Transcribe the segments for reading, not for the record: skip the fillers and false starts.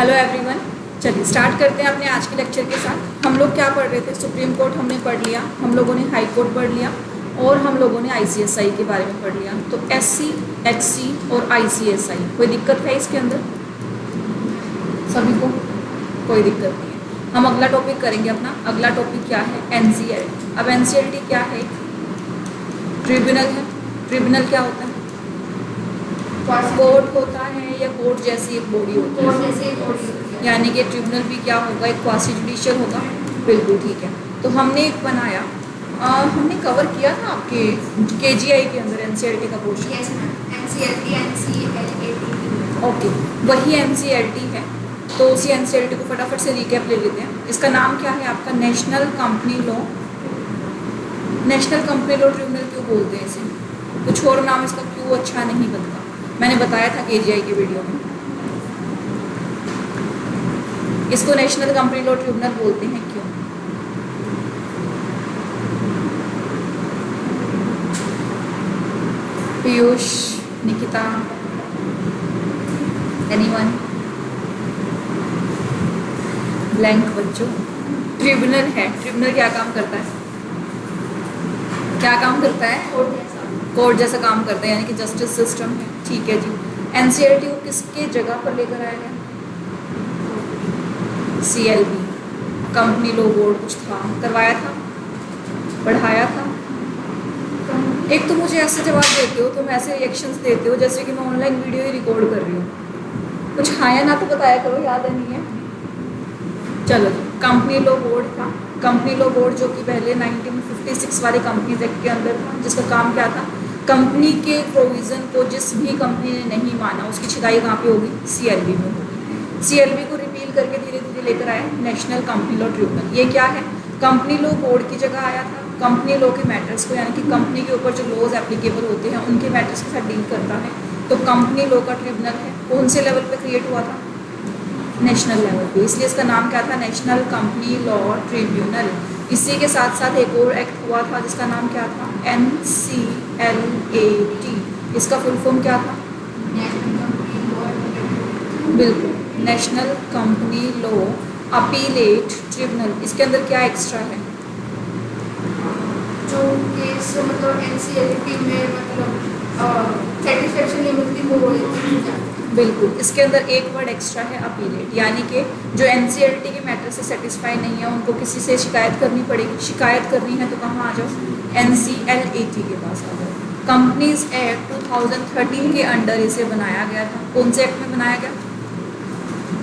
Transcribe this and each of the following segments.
Hello everyone. चलिए start करते हैं अपने आज के लेक्चर के साथ। हम लोग क्या पढ़ रहे थे? सुप्रीम कोर्ट हमने पढ़ लिया, हम लोगों ने हाई कोर्ट पढ़ लिया और हम लोगों ने आईसीएसआई के बारे में पढ़ लिया। तो एससी, एचसी और आईसीएसआई, कोई दिक्कत है इसके अंदर? सभी को कोई दिक्कत नहीं है। हम अगला टॉपिक करेंगे। अपना अगला टॉपिक क्या है? एनसीएलटी। अब एनसीएलटी क्या है? ट्रिब्यूनल है। ट्रिब्यूनल क्या होता है? कोर्ट होता है या कोर्ट जैसी एक बॉडी होती है, यानी कि ट्रिब्यूनल भी क्या होगा? एक क्वासी जुडिशियल होगा। बिल्कुल ठीक है। तो हमने एक बनाया, हमने कवर किया था आपके केजीआई के अंदर एनसीएलटी का पोर्शन। ओके, वही एनसीएलटी है। तो उसी एनसीएलटी को फटाफट से रिकैप ले लेते हैं। इसका नाम क्या है आपका? National company law. National company law tribunal क्यों बोलते हैं इसे? कुछ और नाम इसका क्यों अच्छा नहीं बनता? मैंने बताया था केजीआई के वीडियो में। इसको नेशनल कंपनी लॉ ट्रिब्यूनल बोलते हैं क्यों? पीयूष, निकिता, एनीवन? ब्लैंक बच्चों। ट्रिब्यूनल है। ट्रिब्यूनल क्या काम करता है? क्या काम करता है? कोर्ट जैसा काम करते हैं, यानी कि जस्टिस सिस्टम है। ठीक है जी। एनसीएलटी को किसके जगह पर लेकर आया गया? सीएलबी, कंपनी लॉ बोर्ड कुछ था, करवाया था, पढ़ाया था। एक तो मुझे ऐसे जवाब देते हो, तुम ऐसे रिएक्शंस देते हो जैसे कि मैं ऑनलाइन वीडियो ही रिकॉर्ड कर रही हूँ। कुछ हाँ या ना तो बताया करो, याद है नहीं है? चलो, कंपनी लॉ बोर्ड था। कंपनी लॉ बोर्ड जो कि पहले 1956 वाले कंपनीज एक्ट के अंदर था, जिसका काम क्या था? कंपनी के प्रोविज़न को जिस भी कंपनी ने नहीं माना उसकी छिदाई कहाँ पे होगी? सीएलबी में होगी। सीएलबी को रिपील करके धीरे धीरे लेकर आए नेशनल कंपनी लॉ ट्रिब्यूनल। ये क्या है? कंपनी लॉ बोर्ड की जगह आया था। कंपनी लॉ के मैटर्स को, यानी कि कंपनी के ऊपर जो लॉज एप्लीकेबल होते हैं उनके मैटर्स के साथ डील करता है। तो कंपनी लॉ का ट्रिब्यूनल है। कौन से लेवल पर क्रिएट हुआ था? नेशनल लेवल पे। इसलिए इसका नाम क्या था? National company law tribunal. इसी के साथ साथ एक और एक्ट हुआ था जिसका नाम क्या था? NCLAT। इसका फुल फॉर्म क्या था? बिल्कुल, national company law appellate tribunal. इसके अंदर क्या एक्स्ट्रा है? जो केस मतलब एनसीएलटी में सेटिस्फेक्शन नहीं मिलती वो बिल्कुल, इसके अंदर एक वर्ड एक्स्ट्रा है, अपीलेट। यानी कि जो एनसीएलटी के मैटर से सेटिस्फाई नहीं है उनको किसी से शिकायत करनी पड़ेगी। शिकायत करनी है तो कहाँ आ जाओ? NCLAT के पास आ जाओ। कंपनीज एक्ट 2013 के अंडर इसे बनाया गया था। कौन से एक्ट में बनाया गया?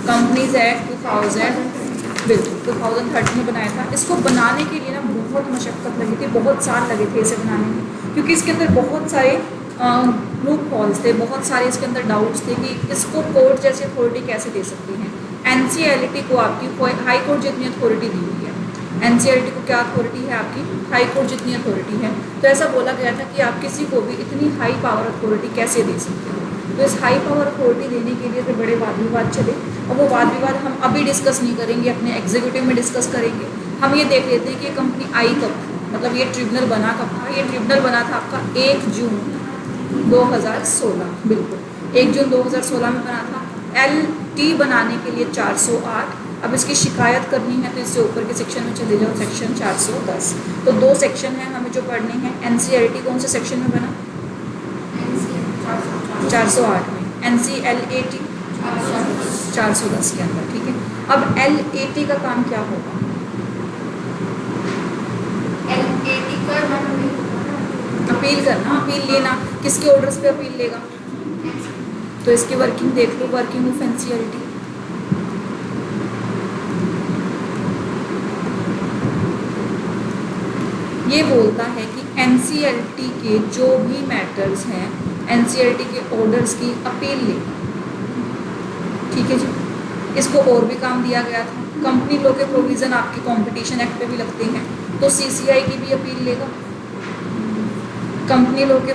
कंपनीज एक्ट 2013 में बनाया था। इसको बनाने के लिए ना बहुत मशक्क़त लगी थी, बहुत साल लगे थे इसे बनाने में, क्योंकि इसके अंदर बहुत सारे लूप हॉल्स थे, बहुत सारे इसके अंदर डाउट्स थे कि इसको कोर्ट जैसी अथॉरिटी कैसे दे सकती है। एनसीएलटी को आपकी हाई कोर्ट जितनी अथॉरिटी दी हुई है। एनसीएलटी को क्या अथॉरिटी है आपकी? हाई कोर्ट जितनी अथॉरिटी है। तो ऐसा बोला गया था कि आप किसी को भी इतनी हाई पावर अथॉरिटी कैसे दे सकते हो। तो इस हाई पावर अथॉरिटी देने के लिए तो बड़े वाद विवाद चले, और वो वाद विवाद हम अभी डिस्कस नहीं करेंगे, अपने एग्जीक्यूटिव में डिस्कस करेंगे। हम ये देख लेते हैं कि कंपनी आई कब, मतलब ये ट्रिब्यूनल बना कब था? ये ट्रिब्यूनल बना था आपका 1 जून 2016। बिल्कुल 1 जून 2016 में बना था। LT बनाने के लिए 408। अब इसकी शिकायत करनी है तो इससे ऊपर के सेक्शन में चले जाओ, सेक्शन 410। तो 2 सेक्शन हैं हमें जो पढ़ने हैं। NCLT कौन से सेक्शन में बना? 408 में। NCLAT 410 के अंदर। ठीक है। अब LAT का काम क्या होगा? अपील करना, अपील लेना। किसके ऑर्डर्स पे अपील लेगा? तो इसकी वर्किंग देख लो, वर्किंग ऑफ एनसीएलटी। ये बोलता है कि एनसीएलटी के जो भी मैटर्स हैं, एनसीएलटी के ऑर्डर्स की अपील ले। ठीक है जी। इसको और भी काम दिया गया था। कंपनी लॉ के प्रोविज़न आपके कंपटीशन एक्ट पे भी लगते हैं, तो सीसीआई की भी अपील लेगा। कंपनी लॉ के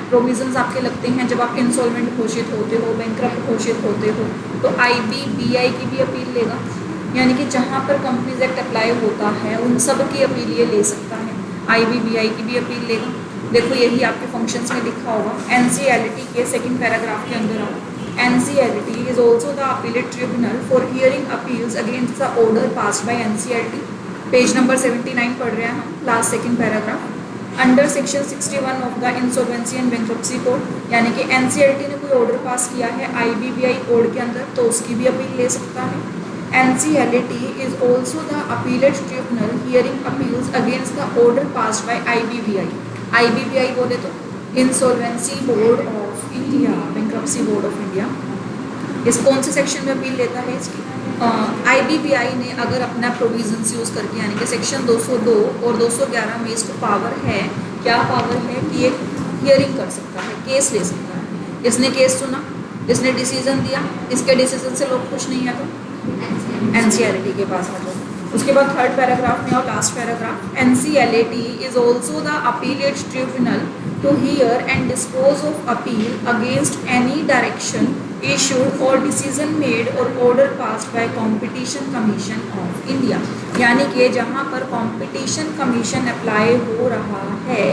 प्रोविजंस आपके लगते हैं जब आप इंसॉल्वेंट घोषित होते हो, बैंकरप्ट घोषित होते हो, तो IBBI की भी अपील लेगा। यानी कि जहाँ पर कंपनीज एक्ट अप्लाई होता है उन सब की अपील ये ले सकता है। IBBI की भी अपील लेगा। देखो यही आपके फंक्शंस में लिखा होगा। NCLT के सेकंड पैराग्राफ के अंदर आओ। NCLT is also the appellate tribunal for hearing appeals against the order passed by NCLT. Page number 79 पढ़ रहे हैं हम, last second paragraph. Under section 61 of the insolvency and bankruptcy code, यानी कि NCLT ने कोई ऑर्डर पास किया है IBBI कोड के अंदर तो उसकी भी अपील ले सकता है। NCLT is also the appellate tribunal hearing appeals against the order passed by IBBI. IBBI बोले तो insolvency board of India, bankruptcy board of India. इस कौन से सेक्शन में अपील लेता है इसकी? IBBI ने अगर अपना प्रोविजंस यूज़ करके, यानी कि सेक्शन 202 और 211 में इसको पावर है, क्या पावर है कि ये हियरिंग कर सकता है, केस ले सकता है। इसने केस सुना, इसने डिसीजन दिया, इसके डिसीजन से लोग खुश नहीं है तो NCLT के पास आ जाओ। उसके बाद थर्ड पैराग्राफ में और last paragraph, NCLT is also the appellate tribunal to hear and dispose of appeal against any direction issued or decision made or order passed by Competition Commission of India। यानी कि जहाँ पर competition commission apply हो रहा है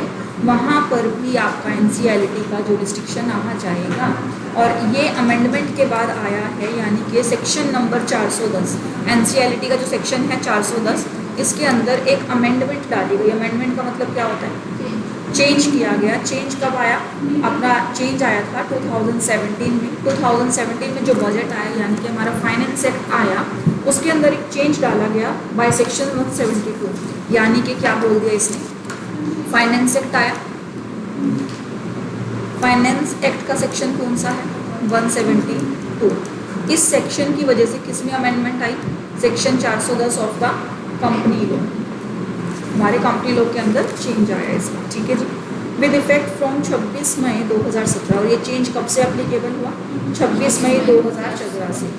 वहाँ पर भी आपका NCLT का जो रिस्ट्रिक्शन आ जाएगा। और ये अमेंडमेंट के बाद आया है, यानी कि सेक्शन नंबर 410 NCLT का जो सेक्शन है 410, इसके अंदर एक अमेंडमेंट डाली गई। अमेंडमेंट का मतलब क्या होता है? चेंज किया गया। चेंज कब आया? अपना चेंज आया था 2017 में। 2017 में जो बजट आया, यानी कि हमारा फाइनेंस एक्ट आया, उसके अंदर एक चेंज डाला गया बाय सेक्शन 172। यानी कि क्या बोल दिया इसने? फाइनेंस एक्ट आया, फाइनेंस एक्ट का सेक्शन कौन सा है? 172। इस सेक्शन की वजह से किसमें amendment I? Section 410 of the company law, हमारे कंपनी लॉ के अंदर चेंज आया इसका। ठीक है जी, विद इफेक्ट फ्रॉम 26 मई 2017। और ये चेंज कब से एप्लीकेबल हुआ? 26 मई 2017 से।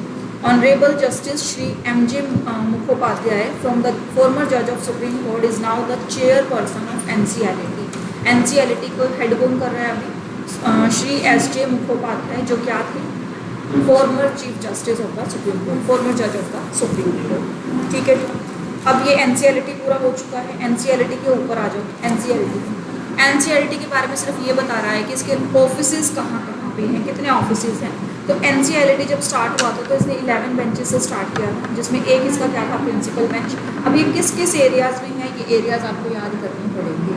Honourable justice Shri MJ Mukhopadhyay from the former जज of supreme court is now the chairperson of NCLT। NCLT को हेड कौन कर रहा है अभी? श्री SJ मुखोपाध्याय, जो क्या थे? Former chief justice of the supreme court, farmer जज ऑफ द सुप्रीम कोर्ट। ठीक है जी, अब ये NCLT पूरा हो चुका है। NCLT के ऊपर आ जाओ। NCLT के बारे में सिर्फ ये बता रहा है कि इसके ऑफिसेज कहाँ कहाँ पे हैं, कितने ऑफिसेज हैं। तो NCLT जब स्टार्ट हुआ था तो इसने 11 बेंचेस से स्टार्ट किया था, जिसमें एक इसका क्या था? Principal bench. अब ये किस किस एरियाज़ में है, ये एरियाज़ आपको याद करने पड़ेंगे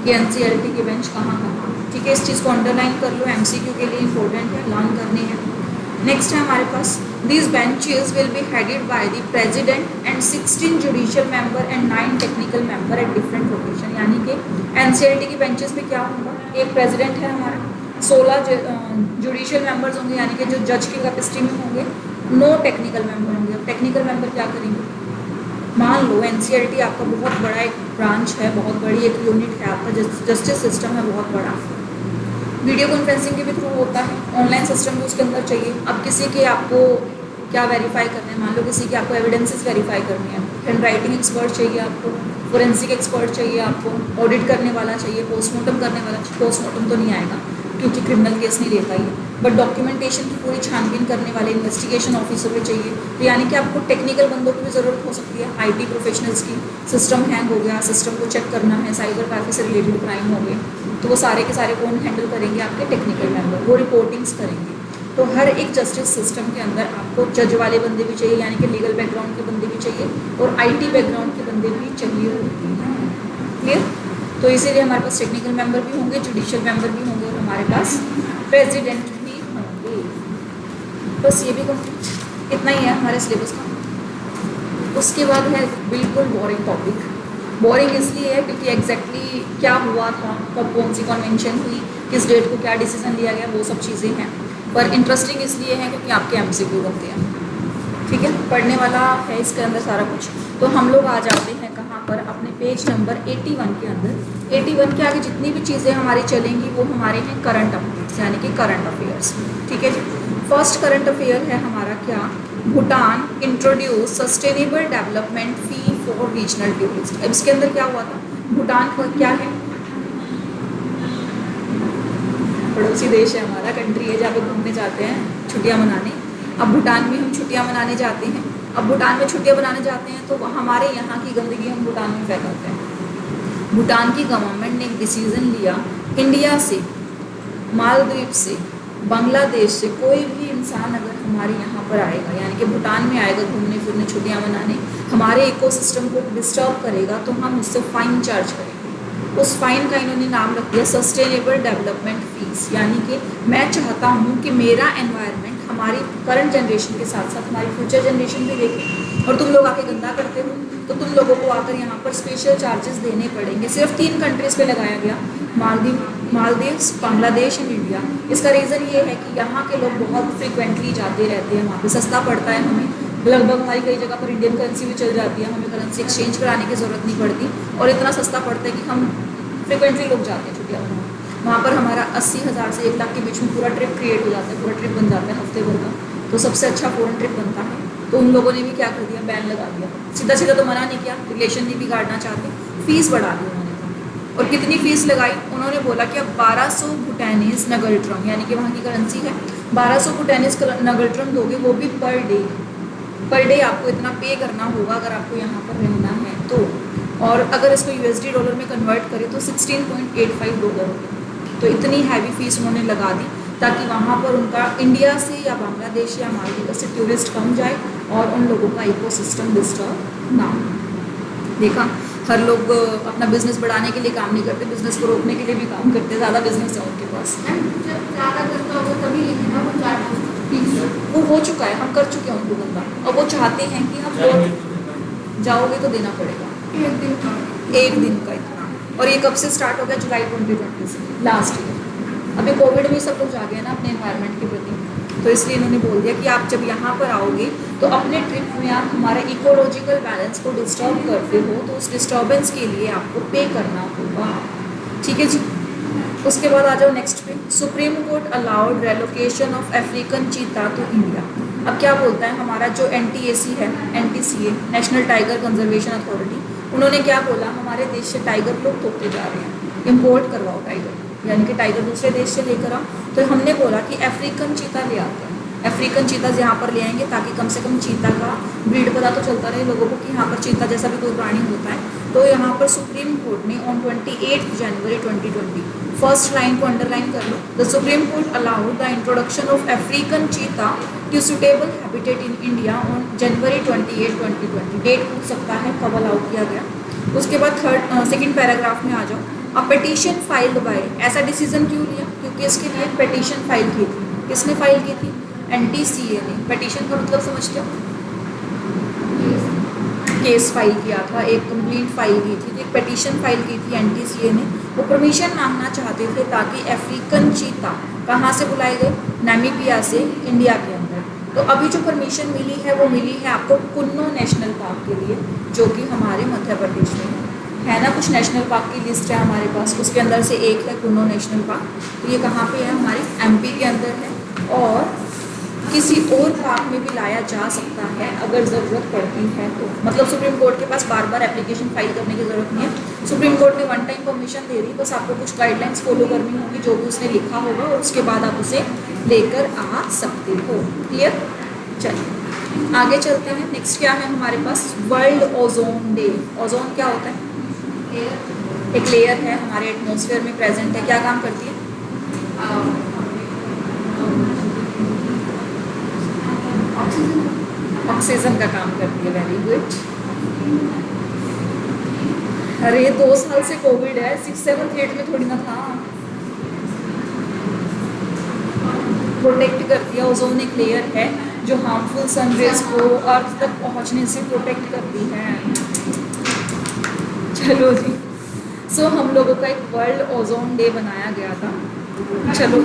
कि NCLT के बेंच कहाँ कहाँ। ठीक है, इस चीज़ को अंडरलाइन कर लो, MCQ के लिए इंपॉर्टेंट है, लर्न करनी है। नेक्स्ट है हमारे पास, these benches will be headed by the president and 16 judicial member and 9 technical member at different location। यानी कि NCLT के बेंचेस में क्या होगा? एक प्रेसिडेंट है हमारा, 16 जुडिशियल मेंबर्स होंगे, यानी कि जो जज की कैपेसिटी में होंगे, 9 टेक्निकल मेंबर होंगे। अब टेक्निकल मेंबर क्या करेंगे? मान लो NCLT आपका बहुत बड़ा एक ब्रांच है, बहुत बड़ी एक यूनिट है, आपका जस्टिस सिस्टम है बहुत बड़ा, वीडियो कॉन्फ्रेंसिंग के भी थ्रू होता है, ऑनलाइन सिस्टम भी उसके अंदर चाहिए। अब किसी के आपको क्या वेरीफाई करना है? मान लो किसी के आपको एविडेंसेस वेरीफाई करनी है, हैंड राइटिंग एक्सपर्ट चाहिए आपको, फोरेंसिक एक्सपर्ट चाहिए आपको, ऑडिट करने वाला चाहिए, पोस्टमार्टम करने वाला। पोस्टमार्टम तो नहीं आएगा क्योंकि क्रिमिनल केस नहीं लेता ये, बट डॉक्यूमेंटेशन की पूरी छानबीन करने वाले इन्वेस्टिगेशन ऑफिसर भी चाहिए। तो यानी कि आपको टेक्निकल बंदों की भी ज़रूरत हो सकती है, IT प्रोफेशनल्स की। सिस्टम हैंग हो गया, सिस्टम को चेक करना है, साइबर कैफे से रिलेटेड क्राइम हो गए, तो वो सारे के सारे कौन हैंडल करेंगे? आपके टेक्निकल मेंबर, वो रिपोर्टिंग्स करेंगे। तो हर एक जस्टिस सिस्टम के अंदर आपको जज वाले बंदे भी चाहिए, यानी कि लीगल बैकग्राउंड के बंदे भी चाहिए, और IT बैकग्राउंड के बंदे भी चाहिए होते हैं। क्लियर? तो इसीलिए हमारे पास टेक्निकल मेंबर भी होंगे, जुडिशियल मेंबर भी होंगे, और हमारे पास प्रेसिडेंट भी होंगे। बस ये भी कंप्लीट, इतना ही है हमारे सिलेबस का। उसके बाद है बिल्कुल बोरिंग टॉपिक। बोरिंग इसलिए है क्योंकि एग्जैक्टली क्या हुआ था, कब कौन सी कन्वेंशन हुई, किस डेट को क्या डिसीजन लिया गया, वो सब चीज़ें हैं। पर इंटरेस्टिंग इसलिए है क्योंकि आपके MCQ बनते हैं। ठीक है, पढ़ने वाला है इसके अंदर सारा कुछ। तो हम लोग आ जाते हैं कहाँ पर? अपने पेज नंबर 81 के अंदर। 81 के आगे जितनी भी चीज़ें हमारी चलेंगी वो हमारे हैं करंट अपडेट्स, यानी कि करंट अफेयर्स। ठीक है जी, फर्स्ट करंट अफेयर है हमारा क्या? Bhutan introduce sustainable development fee for regional tourist. अब इसके अंदर क्या हुआ था? भूटान का क्या है? पड़ोसी देश है हमारा, कंट्री है जहाँ पे घूमने जाते हैं छुट्टियाँ मनाने। अब भूटान में हम छुट्टियाँ मनाने जाते हैं। अब भूटान में छुट्टियाँ मनाने जाते हैं तो हमारे यहाँ की गंदगी हम भूटान में फैलाते हैं। भूटान की गवर्नमेंट ने एक डिसीज़न लिया इंडिया से, मालदीव से बांग्लादेश से कोई भी इंसान अगर हमारे यहाँ पर आएगा, यानी कि भूटान में आएगा घूमने फिरने छुट्टियाँ मनाने, हमारे इकोसिस्टम को डिस्टर्ब करेगा तो हम उससे फ़ाइन चार्ज करेंगे। उस फाइन का इन्होंने नाम रख दिया सस्टेनेबल डेवलपमेंट फीस, यानी कि मैं चाहता हूँ कि मेरा एनवायरनमेंट हमारी करंट जनरेशन के साथ साथ हमारी फ्यूचर जनरेशन भी देखे, और तुम लोग आके गंदा करते हो तो तुम लोगों को आकर यहाँ पर स्पेशल चार्जेस देने पड़ेंगे। सिर्फ 3 कंट्रीज़ पे लगाया गया, मालदीव्स, बांग्लादेश एंड इंडिया। इसका रीज़न ये है कि यहाँ के लोग बहुत फ्रिक्वेंटली जाते रहते हैं, वहाँ पे सस्ता पड़ता है हमें, लगभग हमारी कई जगह पर इंडियन करेंसी भी चल जाती है, हमें करेंसी एक्सचेंज कराने की ज़रूरत नहीं पड़ती, और इतना सस्ता पड़ता है कि हम फ्रिक्वेंटली लोग जाते हैं छुट्टियाँ मनाने। वहाँ पर हमारा 80,000 से 1 लाख के बीच में पूरा ट्रिप क्रिएट हो जाता है, पूरा ट्रिप बन जाता है हफ्ते भर का, तो सबसे अच्छा फॉरेन ट्रिप बनता है। तो उन लोगों ने भी क्या कर दिया, बैन लगा दिया। सीधा सीधा तो मना नहीं किया, रिलेशन नहीं बिगाड़ना चाहते, फीस बढ़ा दी उन्होंने। और कितनी फ़ीस लगाई उन्होंने, बोला कि अब 1200 भूटानीज़ नगल्ट्रम, यानी कि वहाँ की करेंसी है, 1200 भूटानीज़ नगल्ट्रम दोगे, वो भी पर डे आपको इतना पे करना होगा अगर आपको यहाँ पर रहना है तो। और अगर इसको USD डॉलर में कन्वर्ट करें तो $16.85 होगी। तो इतनी हैवी फीस उन्होंने लगा दी ताकि वहाँ पर उनका इंडिया से या बांग्लादेश या मालदीव से टूरिस्ट कम जाए और उन लोगों का इकोसिस्टम डिस्टर्ब ना हो। देखा, हर लोग अपना बिजनेस बढ़ाने के लिए काम नहीं करते, बिजनेस को रोकने के लिए भी काम करते, ज़्यादा बिजनेस है उनके पास। जब ज़्यादा करता होगा तभी लेकिन ना वो चार्ज वो हो चुका है, हम कर चुके हैं उनको गंदा, और वो चाहते हैं कि हम और जाओगे तो देना पड़ेगा 1 दिन का। 1 दिन का इतना। और ये कब से स्टार्ट हो गया, जुलाई 2020 से, लास्ट ईयर। अभी कोविड में सब लोग जा गए ना अपने एनवायरनमेंट के प्रति, तो इसलिए इन्होंने बोल दिया कि आप जब यहाँ पर आओगे तो अपने ट्रिप में आप हमारे इकोलॉजिकल बैलेंस को डिस्टर्ब करते हो तो उस डिस्टर्बेंस के लिए आपको पे करना होगा। ठीक है जी। उसके बाद आ जाओ नेक्स्ट पे, supreme court allowed relocation of African cheetah to India. अब क्या बोलता है हमारा जो NTAC है, NTCA, national tiger conservation authority, उन्होंने क्या बोला, हमारे देश से टाइगर लुप्त होते जा रहे हैं, इम्पोर्ट करवाओ टाइगर, यानी कि टाइगर दूसरे देश से लेकर आओ। तो हमने बोला कि अफ्रीकन चीता ले आते हैं, अफ्रीकन चीताज यहाँ पर ले आएंगे ताकि कम से कम चीता का ब्रीड पता तो चलता रहे लोगों को कि यहाँ पर चीता जैसा भी कोई प्राणी होता है। तो यहाँ पर सुप्रीम कोर्ट ने ऑन 28 जनवरी 2020, फर्स्ट लाइन को अंडरलाइन कर लो, the supreme court allowed the introduction of African cheetah to suitable habitat in India on January 28, 2020। Date पूछ सकता है कब अलाउ किया गया। उसके बाद सेकंड पैराग्राफ में आ जाओ, अ पिटीशन फाइल्ड बाय, ऐसा डिसीजन क्यों लिया, क्योंकि इसके लिए पिटीशन फाइल की थी। किसने फाइल की थी, NTCA ने। पिटीशन का मतलब समझते हो, केस फाइल किया था, एक कंप्लेंट फाइल की थी, तो एक पिटीशन फाइल की थी NTCA ने। वो परमिशन मांगना चाहते थे ताकि अफ्रीकन चीता कहाँ से बुलाए गए, नामीबिया से इंडिया के अंदर। तो अभी जो परमिशन मिली है वो मिली है आपको कुन्नो नेशनल पार्क के लिए, जो कि हमारे मध्य प्रदेश में है ना। कुछ नेशनल पार्क की लिस्ट है हमारे पास, उसके अंदर से एक है कुन्नो नेशनल पार्क। तो ये कहाँ पे है, हमारे MP के अंदर है, और किसी और पार्क में भी लाया जा सकता है अगर ज़रूरत पड़ती है तो। मतलब सुप्रीम कोर्ट के पास बार बार एप्लीकेशन फाइल करने की ज़रूरत नहीं है, सुप्रीम कोर्ट ने वन टाइम परमिशन दे दी, बस आपको कुछ गाइडलाइंस फॉलो करनी होगी जो भी उसने लिखा होगा, और उसके बाद आप उसे लेकर आ सकते हो। क्लियर। चलिए आगे चलते हैं। नेक्स्ट क्या है हमारे पास, वर्ल्ड ओजोन डे। ओजोन क्या होता है, एक लेयर है हमारे एटमॉस्फेयर में प्रेजेंट है, क्या काम करती है, ऑक्सीजन का काम करती है। Very good. अरे 2 साल से कोविड है, 6th 7th 8th में थोड़ी ना था। प्रोटेक्ट करती है, ओजोन एक लेयर है जो हार्मफुल सनरेज को अर्थ तक पहुंचने से प्रोटेक्ट करती है। चलो जी, सो हम लोगों का एक वर्ल्ड ओजोन डे बनाया गया था। चलो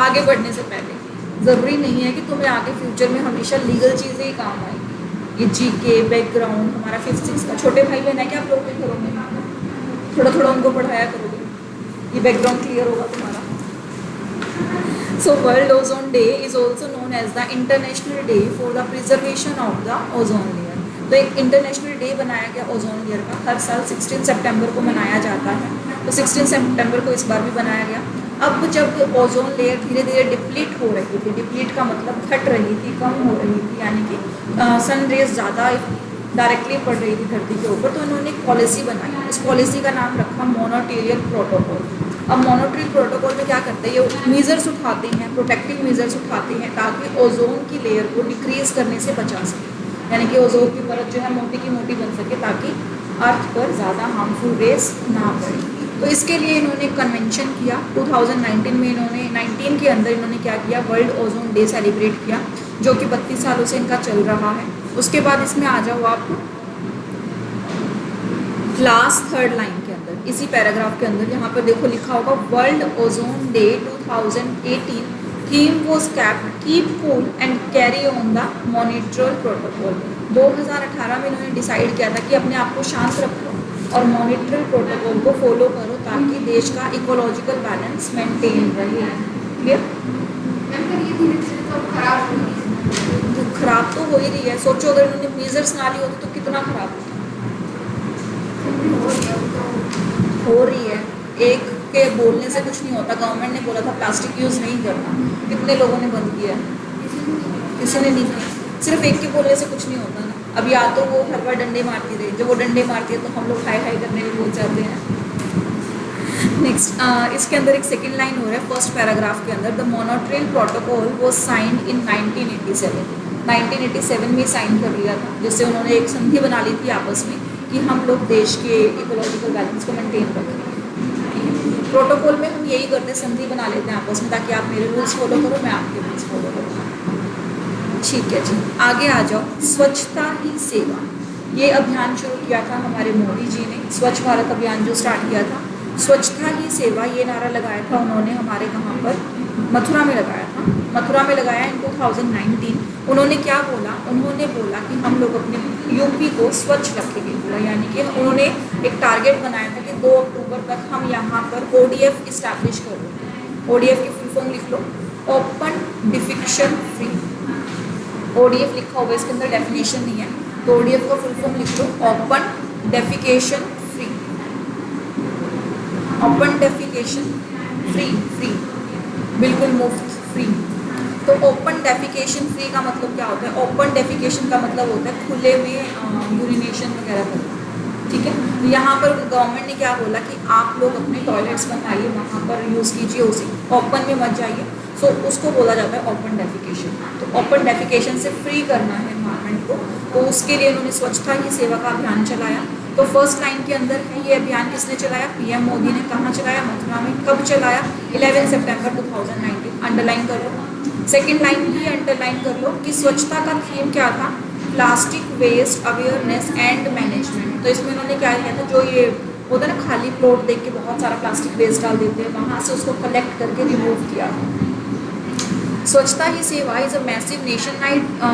आगे बढ़ने से पहले, ज़रूरी नहीं है कि तुम्हें आगे फ्यूचर में हमेशा लीगल चीज़ें ही काम आएंगी। ये GK बैकग्राउंड हमारा 5th 6th का, छोटे भाई बहन है क्या आप लोग के घरों में, थोड़ा थोड़ा उनको पढ़ाया करोगे, ये बैकग्राउंड क्लियर होगा तुम्हारा। So world ozone day is also known as the international day for the preservation of the ozone layer. तो एक इंटरनेशनल डे बनाया गया ओजोन लेयर का, हर साल 16 सितंबर को मनाया जाता है, तो 16 सितंबर को इस बार भी बनाया गया। अब जब ओजोन लेयर धीरे धीरे डिप्लीट हो रही थी, डिप्लीट का मतलब घट रही थी, कम हो रही थी, यानी कि सन रेज ज़्यादा डायरेक्टली पड़ रही थी धरती के ऊपर, तो इन्होंने एक पॉलिसी बनाई। इस पॉलिसी का नाम रखा मोनोटेरियल प्रोटोकॉल। अब मॉनिटरिंग प्रोटोकॉल में क्या करते हैं, ये मेजर्स उठाते हैं, प्रोटेक्टिव मेजर्स उठाते हैं ताकि ओजोन की लेयर को डिक्रीज करने से बचा सके, यानी कि ओजोन की परत जो है मोटी की मोटी बन सके ताकि अर्थ पर ज़्यादा हार्मफुल रेस ना पड़े। तो इसके लिए इन्होंने कन्वेंशन किया 2019 में, इन्होंने 19 के अंदर इन्होंने क्या किया, वर्ल्ड ओजोन डे सेलिब्रेट किया, जो कि 32 सालों से इनका चल रहा है। उसके बाद इसमें आ जाओ आप लास्ट थर्ड लाइन के अंदर, इसी पैराग्राफ के अंदर यहाँ पर देखो लिखा होगा world ozone day 2018 theme was capped keep cool and carry on the monitoring protocol. 2018 में इन्होंने डिसाइड किया था कि अपने आप को शांत रखो और मॉनिटरिंग प्रोटोकॉल को फॉलो करो ताकि देश का इकोलॉजिकल बैलेंस मेंटेन रहे। क्लियर? मैम पर ये धीरे धीरे तो खराब हो रही है। खराब तो हो ही रही है, सोचो अगर इन्होंने मेजर्स ना लिए होते तो कितना खराब होता। हो रही है, एक के बोलने से कुछ नहीं होता। गवर्नमेंट ने बोला था प्लास्टिक यूज़ नहीं करना, कितने लोगों ने बंद किया है? किसी ने नहीं किया। सिर्फ एक के बोलने से कुछ नहीं होता ना। अब या तो वो हर बार डंडे मारती रही, जब वो डंडे मारती है तो हम लोग हाई हाई करने में भूल जाते हैं। नेक्स्ट इसके अंदर एक सेकंड लाइन हो रहा है फर्स्ट पैराग्राफ के अंदर, the monitoring protocol was signed in 1987। 1987 में साइन कर लिया था, जिससे उन्होंने एक संधि बना ली थी आपस में कि हम लोग देश के इकोलॉजिकल बैलेंस को मेंटेन रखें। प्रोटोकॉल में हम यही करते हैं, संधि बना लेते हैं आपस में ताकि आप मेरे रूल्स फॉलो करो, मैं आपके रूल्स फॉलो करूँ। ठीक है जी, आगे आ जाओ। स्वच्छता ही सेवा, ये अभियान शुरू किया था हमारे मोदी जी ने, स्वच्छ भारत अभियान जो स्टार्ट किया था। स्वच्छता ही सेवा ये नारा लगाया था उन्होंने हमारे कहाँ पर, मथुरा में लगाया था। मथुरा में लगाया इन 2019। उन्होंने क्या बोला, उन्होंने बोला कि हम लोग अपने यूपी को स्वच्छ रखेंगे पूरा, यानी कि उन्होंने एक टारगेट बनाया था कि 2 अक्टूबर तक हम यहाँ पर ODF इस्टेब्लिश कर दें। ODF की फुल फॉर्म लिख लो, ओपन डिफिक्शन फ्री। ODF लिखा होगा, इसके अंदर डेफिनेशन नहीं है, तो ODF का फुल फॉर्म लिख लो, open defecation free. Open defecation free, free बिल्कुल मुफ्त, फ्री। तो ओपन डेफिकेशन फ्री का मतलब क्या होता है? ओपन डेफिकेशन का मतलब होता है खुले में यूरिनेशन वगैरह करना, ठीक है। तो यहाँ पर गवर्नमेंट ने क्या बोला कि आप लोग अपने टॉयलेट्स बनाइए, वहाँ पर यूज़ कीजिए, उसी ओपन में मत जाइए। सो उसको बोला जाता है ओपन डेफिकेशन। तो ओपन डेफिकेशन से फ्री करना है एनवायरनमेंट को, तो उसके लिए उन्होंने स्वच्छता ही सेवा का अभियान चलाया। तो फर्स्ट लाइन के अंदर है ये अभियान किसने चलाया? PM मोदी ने। कहाँ चलाया? मथुरा में। कब चलाया? 11 सितंबर 2019। अंडरलाइन कर लो। सेकेंड लाइन भी अंडरलाइन कर लो कि स्वच्छता का थीम क्या था? Plastic waste awareness and management. तो इसमें उन्होंने क्या किया था, जो ये होता है ना खाली प्लॉट देख के बहुत सारा प्लास्टिक वेस्ट डाल देते हैं, वहाँ से उसको कलेक्ट करके रिमूव किया। स्वच्छता ही सेवा is a massive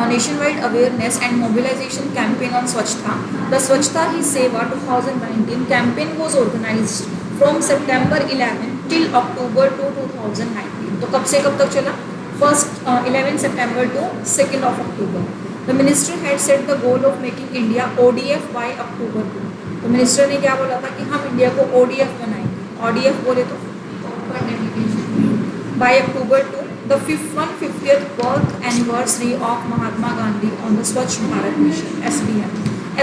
nationwide awareness and mobilization campaign on स्वच्छता. The स्वच्छता ही सेवा 2019 campaign was organized from September 11 till October 2019. तो कब से कब तक चला? 11 September to 2 October. The minister had set the goal of making India ODF by October 2. तो मिनिस्टर ने क्या बोला था कि हम इंडिया को ODF बनाएंगे। ODF बोले तो by October 2. The 150th birth anniversary of Mahatma Gandhi on the Swachh Bharat Mission (SBM).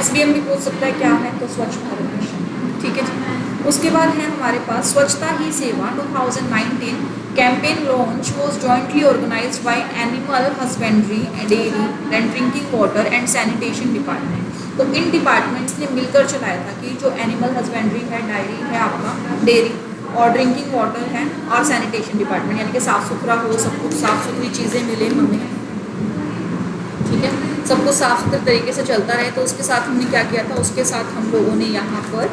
SBM भी पूछ सकता है क्या है, तो स्वच्छ भारत मिशन, ठीक है जी। उसके बाद है हमारे पास स्वच्छता ही सेवा 2019 campaign launch was jointly organized by Animal Husbandry, Dairy and Drinking Water and Sanitation Department। तो इन डिपार्टमेंट्स ने मिलकर चलाया था कि जो एनिमल हस्बेंड्री है, डायरी है आपका, डेयरी और ड्रिंकिंग वाटर है और सैनिटेशन डिपार्टमेंट, यानी कि साफ़ सुथरा हो, सब कुछ साफ़ सुथरी चीज़ें मिले हमें, ठीक है, सब कुछ साफ़ सुथरे तरीके से चलता रहे। तो उसके साथ हमने क्या किया था, उसके साथ हम लोगों ने यहाँ पर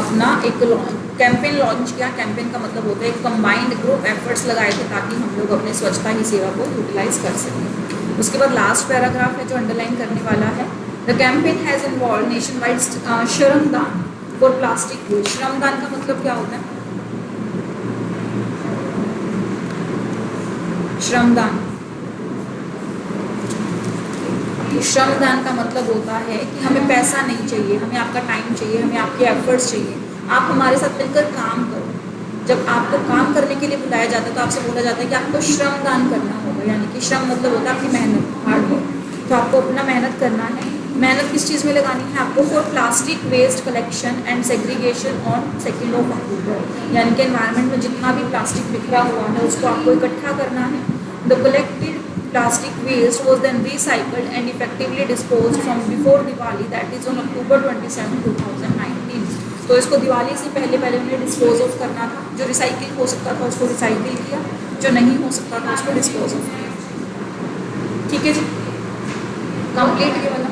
अपना एक कैंपेन लॉन्च किया। कैंपेन का मतलब होता है एक कंबाइंड ग्रुप एफर्ट्स लगाए थे ताकि हम लोग अपने स्वच्छता ही सेवा को यूटिलाइज कर सकें। उसके बाद लास्ट पैराग्राफ है जो अंडरलाइन करने वाला है, the campaign has involve nation wide श्रमदान फॉर प्लास्टिक वेस्ट। श्रमदान का मतलब क्या होता है? श्रमदान, श्रमदान का मतलब होता है कि हमें पैसा नहीं चाहिए, हमें आपका टाइम चाहिए, हमें आपके एफर्ट्स चाहिए, आप हमारे साथ मिलकर काम करो। जब आपको काम करने के लिए बुलाया जाता है तो आपसे बोला जाता है कि आपको श्रमदान करना होगा, यानी कि श्रम मतलब होता है आपकी मेहनत, हार्ड वर्क। तो आपको अपना मेहनत करना है, मेहनत किस चीज़ में लगानी है आपको? For plastic waste collection and segregation on 2 October, यानी कि एनवायरनमेंट में जितना भी प्लास्टिक बिखरा हुआ है उसको आपको इकट्ठा करना है। The collected plastic waste was then recycled and effectively dispose from before Diwali, that is on October 27, 2019। तो इसको दिवाली से पहले पहले उन्हें डिस्पोज ऑफ करना था। जो रिसाइकिल हो सकता था उसको रिसाइकिल किया, जो नहीं हो सकता था उसको डिस्पोज ऑफ किया। ठीक है जी, कंप्लीट ये वाला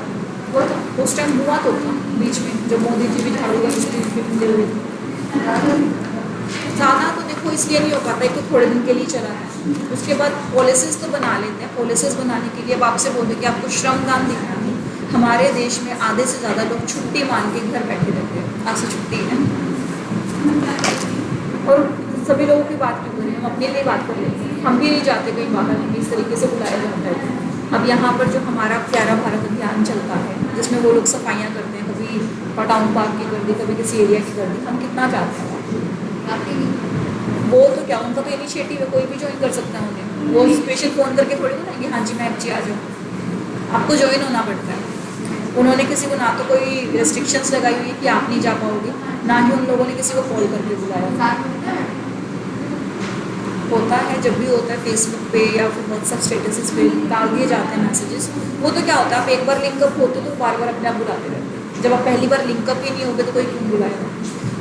हुआ था। उस टाइम हुआ तो था बीच में जब मोदी जी भी झाड़ू का मिस्त्री दे रहे थे। ज़्यादा तो देखो इसलिए नहीं हो पाता, एक तो थोड़े दिन के लिए चला है। उसके बाद पॉलिसीज़ तो बना लेते हैं। पॉलिसीज़ बनाने के लिए अब आपसे बोलते कि आपको श्रमदान देना है। हमारे देश में आधे से ज़्यादा लोग छुट्टी मान के घर बैठे रहते हैं, आज से छुट्टी है। और सभी लोगों की बात क्यों करें, हम अपने लिए बात कर लेते हैं। हम भी नहीं जाते कहीं बाहर, हमें इस तरीके से बुलाया जाता है। अब यहाँ पर जो हमारा प्यारा भारत अभियान चलता है जिसमें वो लोग सफाइयाँ करते हैं, कभी टाउन पार्क की कर दी, कभी किसी एरिया की कर दी, हम कितना चाहते हैं। वो तो क्या, उनका तो इनिशिएटिव है, कोई भी ज्वाइन कर सकता है उन्हें। वो स्पेशल फ़ोन करके थोड़ी ना कि हाँ जी मैं अच्छी आ जाऊँ, आपको ज्वाइन होना पड़ता है। उन्होंने किसी को ना तो कोई रेस्ट्रिक्शंस लगाई हुई है कि आप नहीं जा पाओगे, ना ही उन लोगों ने किसी को कॉल करके बुलाया। होता है जब भी होता है फेसबुक पे या फिर व्हाट्सएप स्टेटसेस पे डाल दिए जाते हैं मैसेजेस। वो तो क्या होता है, आप एक बार लिंकअप होते तो बार बार अपने आप बुलाते रहते हैं। जब आप पहली बार लिंकअप ही नहीं होगे तो कोई क्यों बुलाएगा।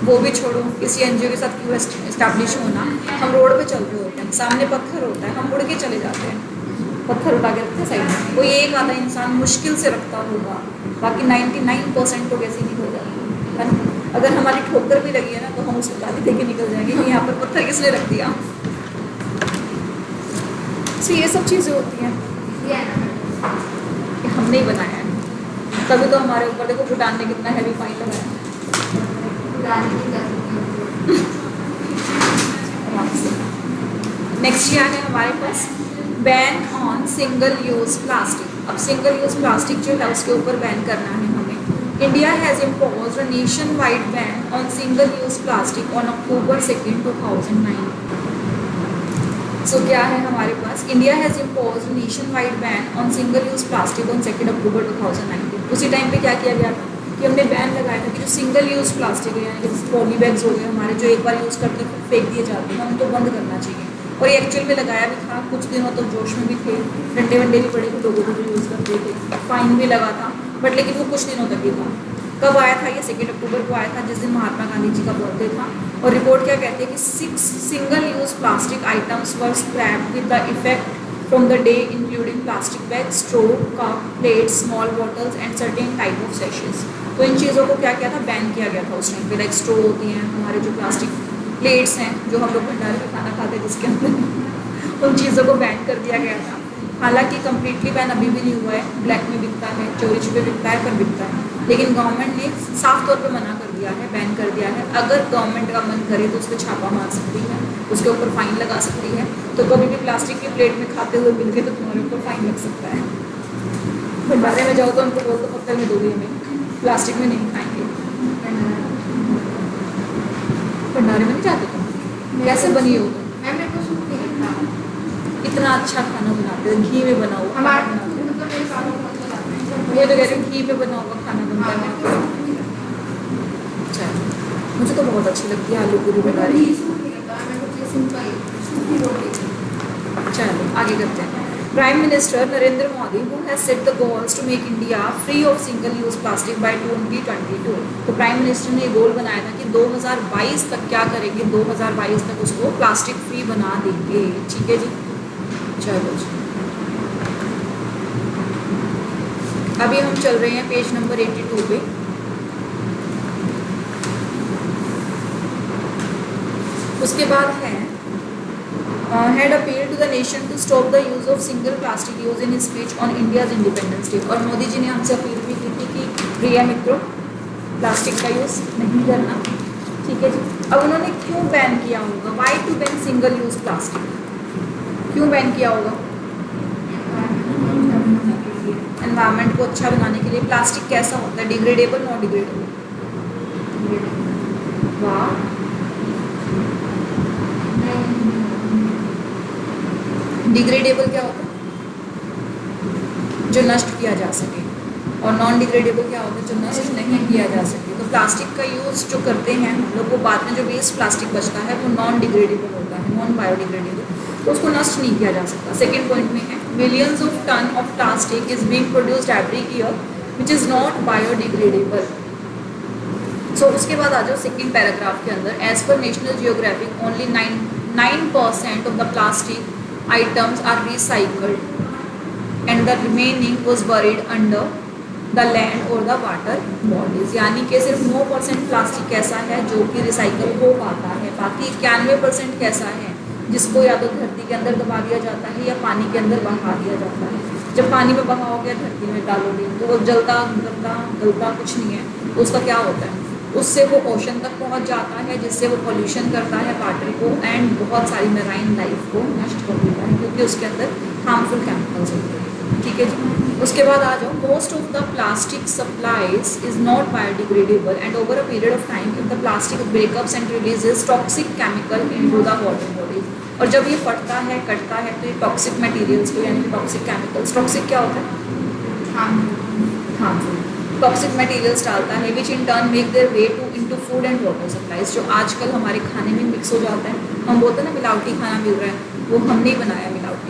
वो भी छोड़ो, किसी एनजीओ के साथ क्यों इस्टेब्लिश होना। हम रोड पे चल रहे होते हैं, सामने पत्थर होता है, हम उड़ के चले जाते हैं, पत्थर उठा के रखते हैं साइड में। कोई एक आधा इंसान मुश्किल से रखता होगा, बाकी 99% तो वैसे नहीं हो जाएगा है ना। अगर हमारी ठोकर भी लगी है ना तो हम उसको गाली दे के निकल जाएंगे कि यहाँ पर पत्थर किसने रख दिया। तो ये सब चीज़ें होती हैं कि हमने ही बनाया है। तभी तो हमारे ऊपर देखो भूटान ने कितना हैवी फाइन लगाया। नेक्स्ट क्या है हमारे पास, ban on single use plastic. अब सिंगल यूज़ प्लास्टिक जो है उसके ऊपर बैन करना है हमें। India has imposed a nation wide ban on single use plastic on October 2, 2009। So क्या है हमारे पास, India has imposed nation wide ban on single use plastic on 2 October 2019। उसी टाइम पे क्या किया गया था कि हमने बैन लगाया था कि जो सिंगल यूज़ प्लास्टिक है, यानी कि जैसे पॉली बैग्स हो गए हमारे जो एक बार यूज़ करते फिर फेंक दिए जाते हैं, उनको बंद करना चाहिए। और ये एक्चुअल में लगाया भी था, कुछ दिनों तो जोश में भी थे, डंडे वंडे भी पड़े थे लोगों को जो यूज़ करते थे, फाइन भी लगा था, बट लेकिन वो कुछ दिनों तक ही था। कब आया था ये? 2 अक्टूबर को आया था, जिस दिन महात्मा गांधी जी का बर्थडे था। और रिपोर्ट क्या कहती है कि 6 single use plastic items were scrapped with the effect from the day, including plastic bag, straw, cup, plates, small bottles and certain type of सेशेस। तो इन चीज़ों को क्या किया था, बैन किया गया था उस टाइम पे। लाइक स्ट्रो होती हैं हमारे जो प्लास्टिक प्लेट्स हैं जो हम लोग भंडारे में खाना खाते हैं जिसके अंदर, उन चीज़ों को बैन कर दिया गया था। हालांकि कम्प्लीटली बैन अभी भी नहीं हुआ है, ब्लैक में बिकता है, चोरी छुपे बिकता है, पर बिकता है। लेकिन गवर्नमेंट ने साफ तौर पे मना कर दिया है, बैन कर दिया है। अगर गवर्नमेंट का मन करे तो उस पर छापा मार सकती है, उसके ऊपर फाइन लगा सकती है। तो कभी भी प्लास्टिक की प्लेट में खाते हुए मिल गए तो तुम्हारे ऊपर फाइन लग सकता है। भंडारे में जाओ तो उनको बोल दो पत्थर में दोगे हमें, प्लास्टिक में नहीं खाएंगे। भंडारे में नहीं जाते तुम? कैसे बनी हो तुम? मेरे को सूट नहीं लगता। इतना अच्छा खाना बनाते हो, घी में बना हुआ खाना हमारे बनाते हो। मतलब मेरे पापा को अच्छा लगता है। ये तो कह रही हूँ घी पे बना हुआ खाना बनता हाँ, है। मेरे को सूट नहीं लगता। अच्छा, मुझे तो बहुत अच्छी लगती है आलू पूरी मेरे को भंडारी। घी सूट नहीं लगता, मेरे को चाहिए सिंपल सूखी रोटी। चलो आगे करते हैं। Prime minister Narendra Modi who has set the goals to make India free of single use plastic by 2022। तो प्राइम मिनिस्टर ने गोल बनाया था कि 2022 तक क्या करेंगे, 2022 तक उसको प्लास्टिक फ्री बना देंगे। ठीक है जी, चलो जी। अभी हम चल रहे हैं पेज नंबर 82 पे। उसके बाद है had appealed to the nation to stop the use of single plastic use in his speech on India's Independence Day। और मोदी जी ने हमसे अपील भी की थी कि प्रिय मित्रों प्लास्टिक का यूज़ नहीं करना। ठीक है जी। अब उन्होंने क्यों बैन किया होगा, why to ban single use plastic, क्यों बैन किया होगा? एनवायरनमेंट को अच्छा बनाने के लिए। प्लास्टिक कैसा होता है, डिग्रेडेबल नॉन डिग्रेडेबल? वाह, डिग्रेडेबल क्या होता है? जो नष्ट किया जा सके। और नॉन डिग्रेडेबल क्या होता है, जो नष्ट नहीं किया जा सकती। तो प्लास्टिक का यूज़ जो करते हैं हम लोग, वो बाद में जो वेस्ट प्लास्टिक बचता है वो नॉन डिग्रेडेबल होता है, नॉन बायोडिग्रेडेबल, तो उसको नष्ट नहीं किया जा सकता। सेकेंड पॉइंट में है millions of ton of plastic is being produced every year which is not biodegradable. So उसके बाद आ जाओ सेकेंड पैराग्राफ के अंदर, एज पर national geographic only 9% of the plastic items are recycled and the remaining was buried under the land और the water bodies. यानी कि सिर्फ 9% प्लास्टिक कैसा है जो कि रिसाइकल हो पाता है, बाकी 91% कैसा है जिसको या तो धरती के अंदर दबा दिया जाता है या पानी के अंदर बहा दिया जाता है। जब पानी में बहाओगे धरती में डालोगे तो वो जलता गलता कुछ नहीं है, तो उसका क्या होता है, उससे वो ओशन तक पहुंच जाता है, जिससे वो पोल्यूशन करता है वाटर को एंड बहुत सारी मेराइन लाइफ को नष्ट कर देता है, क्योंकि उसके अंदर हार्मफुल केमिकल्स होते हैं। ठीक है जी। उसके बाद आ जाओ, most of the plastic supplies is not biodegradable and over a period of time if the plastic breakups and releases toxic chemical into the water bodies. और जब ये फटता है कटता है तो ये टॉक्सिक मटेरियल्स को यानी कि टॉक्सिक केमिकल्स, टॉक्सिक क्या होता है, हार्मफुल टॉक्सिक मटेरियल्स डालता है which in turn make their way to into food and water supplies. जो आजकल हमारे खाने में मिक्स हो जाता है, हम बोलते हैं ना मिलावटी खाना मिल रहा है, वो हमने ही बनाया मिलावटी,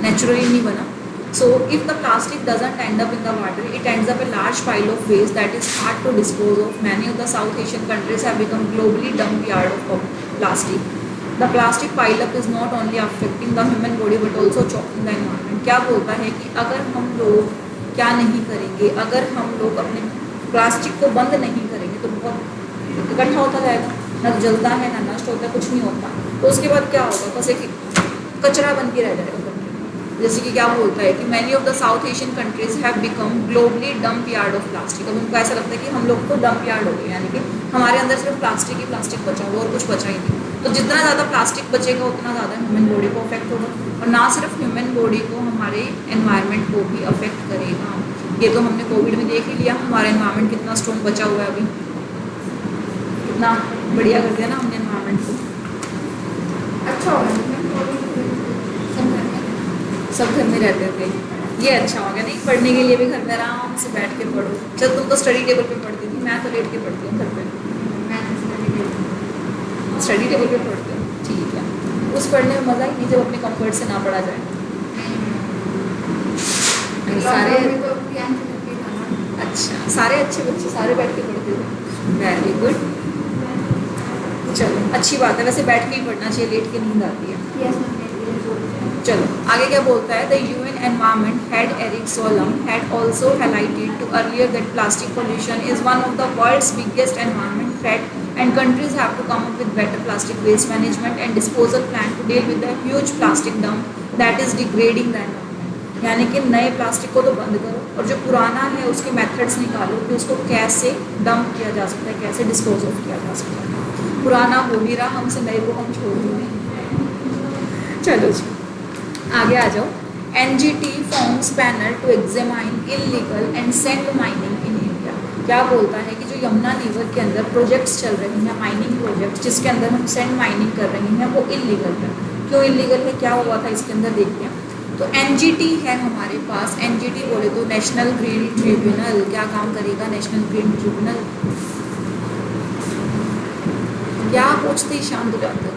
नेचुरली नहीं बना। So if the plastic doesn't end up in the water, it ends up a large pile of waste that is hard to dispose of. Many of the South Asian countries have become globally dump yard of plastic. The plastic pile up is not only affecting the human body but also choking the environment. क्या बोलता है कि अगर हम लोग क्या नहीं करेंगे, अगर हम लोग अपने प्लास्टिक को बंद नहीं करेंगे तो बहुत इकट्ठा होता जाएगा, ना जलता है ना नष्ट होता है, कुछ नहीं होता। तो उसके बाद क्या होगा, बस एक कचरा बन के रह जाएगा। जैसे कि क्या बोलता है कि many of the south Asian countries have become globally dump yard of plastic. अब उनको ऐसा लगता है कि हम लोग तो डंप यार्ड हो गए, यानी कि हमारे अंदर सिर्फ प्लास्टिक ही प्लास्टिक बचा हुआ और कुछ बचा ही नहीं। तो जितना ज़्यादा प्लास्टिक बचेगा उतना ज़्यादा ह्यूमन बॉडी को अफेक्ट होगा, और ना सिर्फ ह्यूमन बॉडी को, हमारे एनवायरनमेंट को भी अफेक्ट करेगा। ये तो हमने कोविड में देख ही लिया, हमारा एनवायरनमेंट कितना स्ट्रॉन्ग बचा हुआ है, अभी कितना बढ़िया कर दिया ना हमने एनवायरनमेंट को। अच्छा होगा सब घर में रहते थे, ये अच्छा हो गया। नहीं, पढ़ने के लिए भी घर में आराम से बैठ के पढ़ो। चल तुम तो स्टडी टेबल पे पढ़ती थी, मैं तो लेट के पढ़ती हूँ घर पे। स्टडी टेबल पे पढ़ती हूँ, ठीक है। उस पढ़ने में मज़ा ही नहीं जब अपने कंफर्ट से ना पढ़ा जाए। सारे अच्छा, सारे अच्छे बच्चे सारे बैठ के पढ़ते थे, वेरी गुड। चलो अच्छी बात है, वैसे बैठ के ही पढ़ना चाहिए, लेट के नींद आती है। चलो आगे क्या बोलता है, the UN environment head Erik Solheim had also highlighted to earlier that plastic pollution is one of the world's biggest environment threat and countries have to come up with better plastic waste management and disposal plan to deal with the huge plastic dump that is degrading the environment. यानी कि नए plastic को तो बंद करो और जो पुराना है उसके मेथड्स निकालो कि उसको कैसे डंप किया जा सकता है, कैसे डिस्पोज ऑफ किया जा सकता है। पुराना हो नहीं रहा हमसे, नए को हम छोड़ देंगे। चलो जी आगे आ जाओ। NGT forms panel to examine illegal and sand mining in India। क्या बोलता है कि जो यमुना रिवर के अंदर प्रोजेक्ट्स चल रहे हैं, माइनिंग प्रोजेक्ट्स जिसके अंदर हम सैंड माइनिंग कर रहे हैं, वो इलीगल है। क्यों इलीगल है, क्या हुआ था इसके अंदर, देखते हैं। तो NGT है हमारे पास, NGT बोले तो नेशनल ग्रीन ट्रिब्यूनल। क्या काम करेगा नेशनल ग्रीन ट्रिब्यूनल, क्या पूछते ही शांत हो जाते हो।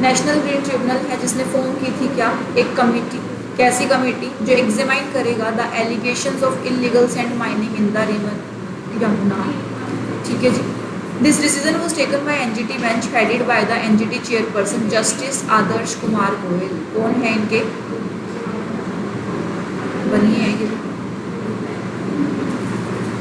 नेशनल ग्रीन ट्रिब्यूनल है जिसने फॉर्म की थी क्या, एक कमेटी। कैसी कमेटी, जो एग्जामाइन करेगा the allegations of illegal sand mining in the river Yamuna. ठीक है जी। This decision was taken by NGT bench headed by the NGT chairperson justice Adarsh Kumar Goel. कौन है इनके, बनी है ये,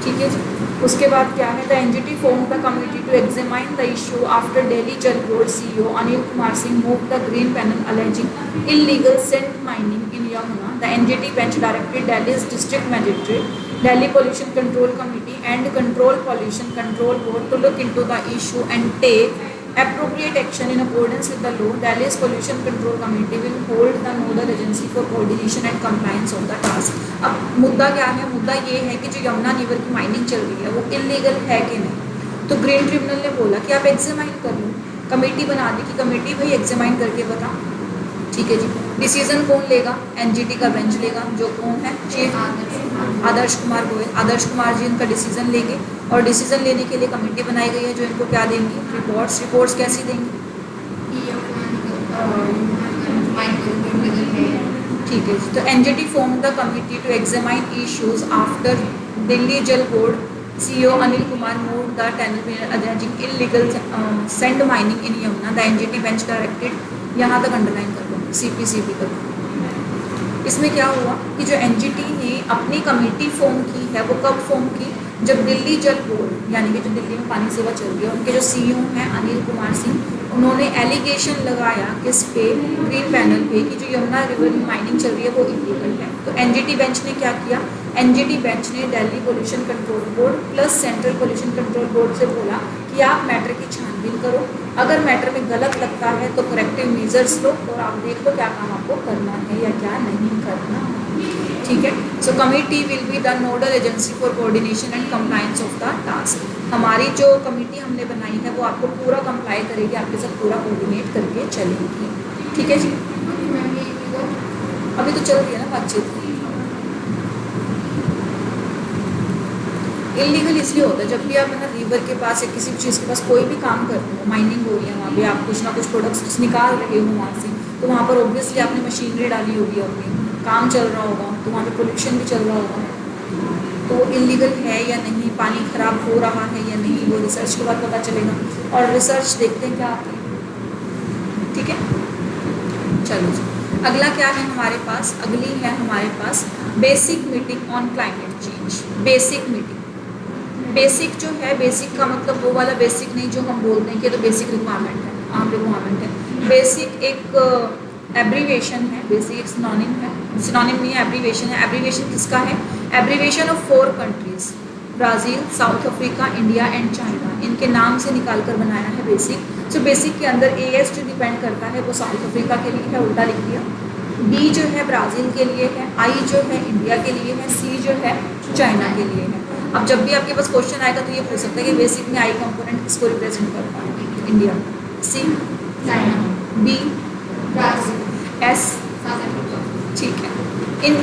ठीक है जी। उसके बाद क्या है, the NGT formed the committee to examine the issue after Delhi Jal Board CEO Anil Kumar Singh moved the green panel alleging illegal sand mining in Yamuna. The NGT bench directed Delhi's district magistrate, Delhi Pollution Control Committee and Control Pollution Control Board to look into the issue and take appropriate action in accordance with the law. Delhi's Pollution Control Committee will hold the nodal agency for coordination and compliance of the task। अब मुद्दा क्या है, मुद्दा ये है कि जो Yamuna river की माइनिंग चल रही है वो इलीगल है कि नहीं। तो ग्रीन ट्रिब्यूनल ने बोला कि आप एग्जामाइन कर लो, कमेटी बना दी कि कमेटी भाई एग्जामाइन करके बता ठीक है जी। डिसीजन कौन लेगा? एनजीटी का बेंच लेगा, जो कौन है? चीफ आदर्श कुमार गोयल। आदर्श कुमार जी इनका डिसीजन लेंगे और डिसीजन लेने के लिए कमेटी बनाई गई है जो इनको क्या देंगी? रिपोर्ट्स। रिपोर्ट्स कैसी देंगी? ठीक है जी। तो NGT form the committee to examine issues after Delhi Jal board CEO Anil Kumar moved the tunnel alleging illegal sand mining in Yamuna. The NGT bench directed, यहाँ तक अंडरलाइन कर लो, CPCB कर। इसमें क्या हुआ कि जो एनजीटी ने अपनी कमेटी फॉर्म की है वो कब फॉर्म की? जब दिल्ली जल बोर्ड यानी कि जो दिल्ली में पानी सेवा चल रही है उनके जो CEO हैं अनिल कुमार सिंह, उन्होंने एलिगेशन लगाया किस पे? ग्रीन पैनल पे, कि जो यमुना रिवर में माइनिंग चल रही है वो इलीगल है। तो एनजीटी बेंच ने क्या किया? एनजीटी बेंच ने Delhi pollution control board plus central pollution control board से बोला कि आप मैटर की छानबीन करो, अगर मैटर में गलत लगता है तो करेक्टिव मेजर्स लो और आप देख लो क्या काम आपको करना है या क्या नहीं करना। ठीक है। So committee will be the nodal agency for coordination and compliance of the task. हमारी जो कमेटी हमने बनाई है वो आपको पूरा कंप्लाई करेगी, आपके साथ पूरा कोऑर्डिनेट करके चलेगी। ठीक है जी। अभी तो चल रही है ना बातचीत। इलीगल इसलिए होता है जब भी आप ना रिवर के पास या किसी भी चीज़ के पास कोई भी काम करते हो, माइनिंग हो रही है वहाँ पे, आप कुछ ना कुछ प्रोडक्ट्स निकाल रहे हो वहाँ से, तो वहाँ पर ऑब्वियसली आपने मशीनरी डाली होगी, अपनी काम चल रहा होगा, तो वहाँ पे पोल्यूशन भी चल रहा होगा। तो इलीगल है या नहीं, पानी ख़राब हो रहा है या नहीं, वो रिसर्च के बाद पता चलेगा। और रिसर्च देखते हैं क्या आती है। ठीक है, चलो जी। अगला क्या है हमारे पास? अगली है हमारे पास BASIC meeting on climate change. BASIC meeting, BASIC जो है, बेसिक का मतलब वो वाला बेसिक नहीं जो हम बोलते हैं कि तो बेसिक रिक्वायरमेंट है, आम रिक्वायरमेंट है। बेसिक एक एब्रीवेशन है, बेसिक एक सिनोनिम है, सिनोनिम नहीं है, एब्रीवेशन है। एब्रीवेशन किसका है? Abbreviation of 4 countries, Brazil, south Africa, India and China, इनके नाम से निकाल कर बनाया है बेसिक। सो बेसिक के अंदर AS जो डिपेंड करता है वो साउथ अफ्रीका के लिए है, उल्टा लिख दिया। B जो है ब्राज़ील के लिए है, I जो है इंडिया के लिए है, C जो है चाइना के लिए है। अब जब भी आपके पास क्वेश्चन आएगा तो ये पूछ सकता है कि बेसिक में I कंपोनेंट किसको रिप्रेजेंट करता है? India. C China, B Brazil, S ठीक है। इन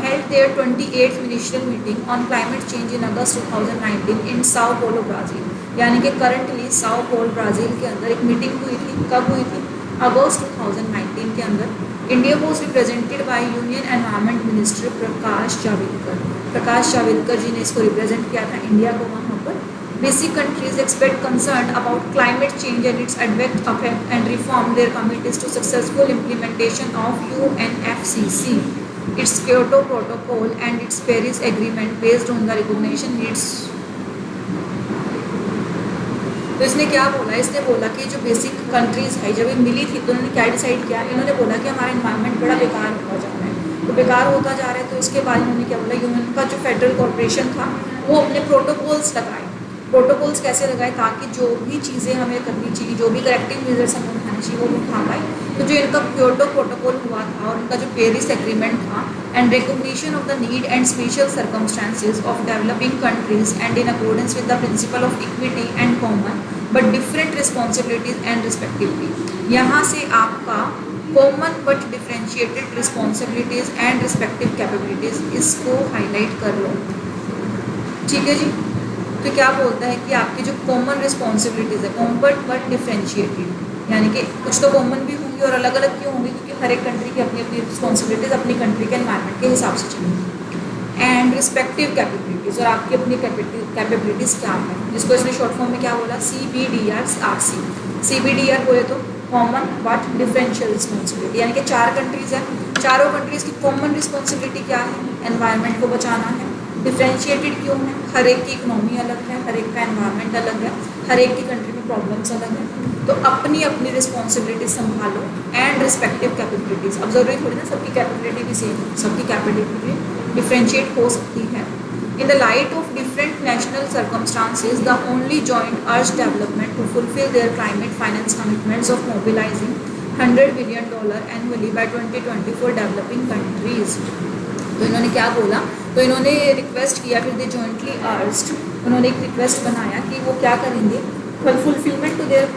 held their 28th ministerial meeting on climate change in August 2019 in Sao Paulo, Brazil. यानी कि करंटली साओ पोल ब्राज़ील के अंदर एक मीटिंग हुई थी। कब हुई थी? अगस्त 2019 के अंदर। India was represented by union environment minister Prakash Javadekar. Prakash Javadekar ji ने इसको रिप्रेजेंट किया था इंडिया को वहाँ पर। BASIC countries expect concern about climate change and its affect and reform their committees to successful implementation of UNFCCC, its Kyoto Protocol and its Paris Agreement based on the recognition needs। तो इसने क्या बोला? इसने बोला कि जो basic countries है जब ये मिली थी तो उन्होंने क्या डिसाइड किया? इन्होंने बोला कि हमारा इन्वायरमेंट बड़ा बेकार होता जा रहा है, तो बेकार होता जा रहा है, तो इसके बाद इन्होंने क्या बोला? यूएन का जो फेडरल कॉर्पोरेशन था वो अपने प्रोटोकॉल्स लगाए। प्रोटोकॉल्स कैसे लगाए? ताकि जो भी चीज़ें हमें करनी चाहिए, जो भी करेक्टिव मेजर्स हमें उठाने चाहिए वो उठा पाए। तो जो इनका क्योटो प्रोटोकॉल हुआ था और इनका जो पेरिस एग्रीमेंट था, and recognition of the need and special circumstances of developing countries and in accordance with the principle of equity and common but different responsibilities and respectively. यहाँ से आपका common but differentiated responsibilities and respective capabilities, इसको highlight कर लो। ठीक है जी। तो क्या बोलता है कि आपकी जो कॉमन रिस्पॉन्सिबिलिटीज़ है, कॉमन बट डिफ्रेंशिएटेड, यानी कि कुछ तो कॉमन भी होंगी और अलग अलग क्यों होंगी? क्योंकि हर एक कंट्री की अपनी अपनी रिस्पॉन्सिबिलिटीज़ अपनी कंट्री के एनवायरनमेंट के हिसाब से चलेंगी। एंड रिस्पेक्टिव कैपेबिलिटीज़, और आपकी अपनी कैपेबिलिटीज़ क्या है, जिसको इसने शॉर्ट फॉर्म में क्या बोला? CBDRC। CBDR बोले तो कॉमन बट डिफरेंशियल रिस्पॉन्सिबिलिटी, यानी कि 4 कंट्रीज़ हैं, चारों कंट्रीज़ की कॉमन रिस्पॉन्सिबिलिटी क्या है? एनवायरनमेंट को बचाना है। डिफ्रेंशिएटेड क्यों है? हर एक की इकोनॉमी अलग है, हर एक का एनवायरनमेंट अलग है, हर एक की कंट्री में प्रॉब्लम्स अलग हैं, तो अपनी अपनी रिस्पॉन्सिबिलिटी संभालो। एंड रिस्पेक्टिव कैपेबिलिटीज़, अब ज़रूरी थोड़ी ना सबकी कैपेबिलिटी भी सेम, सबकी कैपेबिलिटी डिफ्रेंशिएट हो सकती है। In the light of different national circumstances, the only joint urged development to fulfill their climate finance commitments of mobilizing $100 billion annually by 2020 for developing countries। तो इन्होंने क्या बोला? तो इन्होंने रिक्वेस्ट किया, फिर दे जॉइंटली अर्ज्ड, उन्होंने एक रिक्वेस्ट बनाया कि वो क्या करेंगे? Fulfilment to their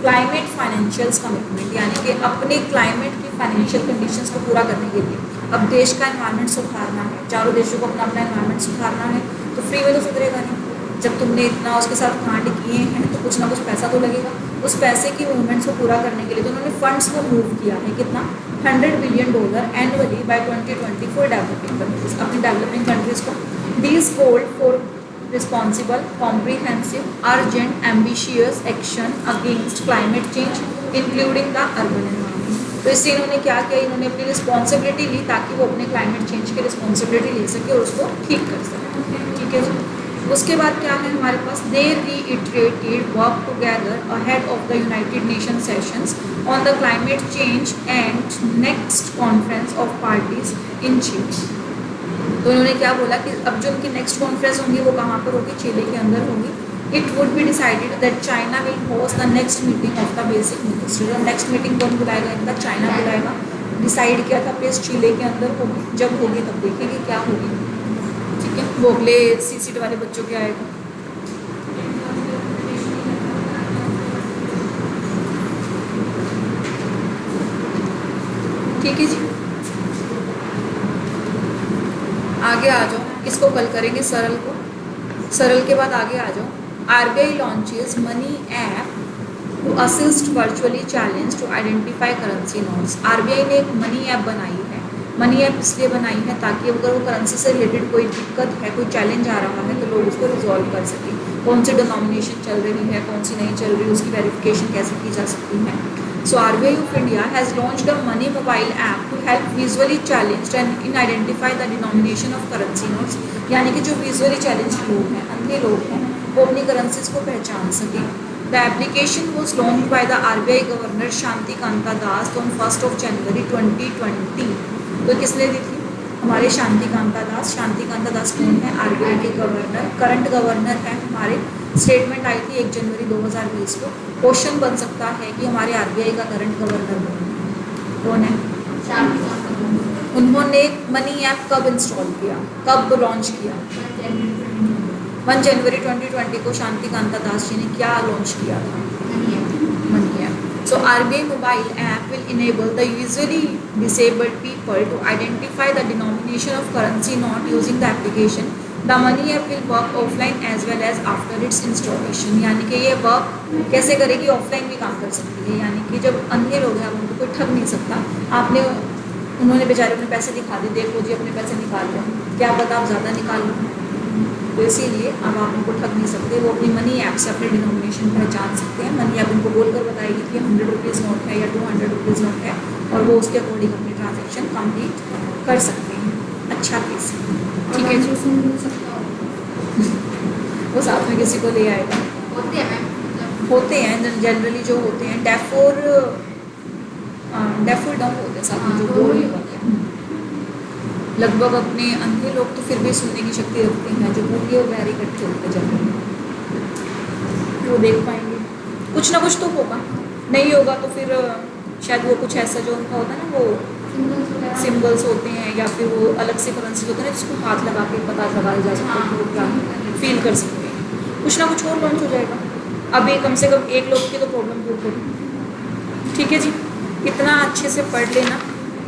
climate financials commitment, यानी कि अपने क्लाइमेट की फाइनेंशियल कंडीशंस को पूरा करने के लिए अब देश का एनवायरनमेंट सुधारना है, चारों देशों को अपना अपना एनवायरनमेंट सुधारना है, तो फ्री में तो सुधरेगा नहीं। जब तुमने इतना उसके साथ कांड किए हैं तो कुछ ना कुछ पैसा तो लगेगा। उस पैसे की मूवमेंट्स को पूरा करने के लिए तो उन्होंने फंड्स को मूव किया है, कितना, $100 billion annually by 2020 for developing countries, अपनी डेवलपिंग कंट्रीज को। These called for responsible, comprehensive, urgent, ambitious action against climate change including the urban environment. तो इससे इन्होंने क्या किया, इन्होंने अपनी रिस्पॉन्सिबिलिटी ली ताकि वो अपने क्लाइमेट चेंज की रिस्पॉन्सिबिलिटी ले सके और उसको ठीक कर सके। ठीक है जी। उसके बाद क्या है हमारे पास, they reiterated work together ahead of the United Nation sessions on the climate change and next conference of parties in Chile. तो उन्होंने क्या बोला कि अब जो उनकी नेक्स्ट कॉन्फ्रेंस होंगी वो कहाँ पर होगी, चिली के अंदर होगी। It would be decided that China will host the next meeting of the basic minister. Next meeting कौन बुलाएगा, इनका चाइना बुलाएगा। डिसाइड किया था प्लेस चिली के अंदर होगी, जब होगी तब देखेंगे क्या होगी। ठीक है, वो अगले सीसीट वाले बच्चों के आएगा। ठीक है जी, आगे आ जाओ, इसको कल करेंगे सरल को। सरल के बाद आगे आ जाओ। RBI launches money app to assist virtually challenge to identify currency notes. RBI ने एक मनी ऐप बनाई है। मनी ऐप इसलिए बनाई है ताकि अगर वो करेंसी से रिलेटेड कोई दिक्कत है, कोई चैलेंज आ रहा है, तो लोग उसको रिजॉल्व कर सकें। कौन सी डिनोमिनेशन चल रही है, कौन सी नहीं चल रही, उसकी वेरिफिकेशन कैसे की जा सकती है। So RBI of India has launched a money mobile app to help visually challenged and in identify the denomination of currency notes, यानी कि जो visually challenged लोग हैं, अंधे लोग हैं, वो अपनी करेंसीज को पहचान सकें। The application was launched by the RBI Governor Shanti Kanta Das on 1st of January 2020। तो किसने दी थी, हमारे शांति कांता दास। शांति कांता दास कौन है, आरबीआई के गवर्नर, करंट गवर्नर है हमारे। स्टेटमेंट आई थी 1 जनवरी 2020 को। क्वेश्चन बन सकता है कि हमारे आरबीआई का करंट गवर्नर कौन है। उन्होंने मनी ऐप कब इंस्टॉल किया, कब लॉन्च किया, 1 जनवरी 2020 को शांति कांता दास जी ने क्या लॉन्च किया था, money app. So RBI mobile app will enable the visually disabled people to identify the denomination of currency note using the application. The money app will work offline as well as after its installation। यानी कि ये work कैसे करेगी, offline भी काम कर सकती है। यानी कि जब अन्य लोग हैं उनको कोई ठग नहीं सकता। आपने उन्होंने बेचारे अपने पैसे दिखा दिए, देखो जी अपने पैसे निकाल लो, क्या पता आप ज़्यादा निकाल लो, तो इसीलिए अब आप उनको ठग नहीं सकते। वो अपनी मनी ऐप से अपने डिनोमिनेशन पहचान सकते हैं। मनी ऐप उनको बोलकर बताएगी कि 100 रुपीज़ नोट है या 200 रुपीज़ नोट है, और वो उसके अकॉर्डिंग अपनी ट्रांजेक्शन कंप्लीट कर सकते हैं। अच्छा केस है, ठीक है जी। वो साथ में किसी को ले आएगा, होते हैं जनरली जो होते हैं डेफ और डम होते हैं साथ में, जो बोलने वाले हैं। लगभग अपने अंधे लोग तो फिर भी सुनने की शक्ति रखते हैं, जो बूढ़े और बहरे इकट्ठे होते हैं जनरली, वो देख पाएंगे। कुछ ना कुछ तो होगा, नहीं होगा तो फिर शायद वो कुछ ऐसा जो उनका होता है ना, वो सिम्बल्स होते हैं या फिर वो अलग से करेंसी होते हैं जिसको हाथ लगा के पता लगाया जा सकता है, वो क्या फील कर सकते हैं। कुछ ना कुछ और लॉन्च हो जाएगा। अभी कम से कम एक लोग की तो प्रॉब्लम दूर होगी। ठीक है जी, इतना अच्छे से पढ़ लेना,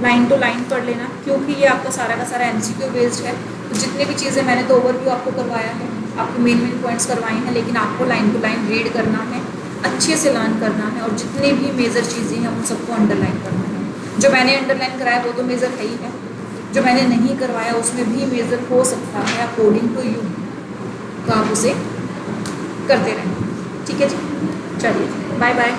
लाइन टू लाइन पढ़ लेना, क्योंकि ये आपका सारा का सारा MCQ बेस्ड है। तो जितनी भी चीज़ें मैंने तो ओवरव्यू आपको करवाया है, आपको मेन पॉइंट्स करवाए हैं, लेकिन आपको लाइन टू लाइन रीड करना है, अच्छे से लर्न करना है, और जितनी भी मेजर चीज़ें हैं उन सबको अंडरलाइन करना है। जो मैंने अंडरलाइन कराया वो तो मेजर है ही है, जो मैंने नहीं करवाया उसमें भी मेजर हो सकता है अकॉर्डिंग टू यू, तो आप उसे करते रहें। ठीक है जी, चलिए बाय बाय।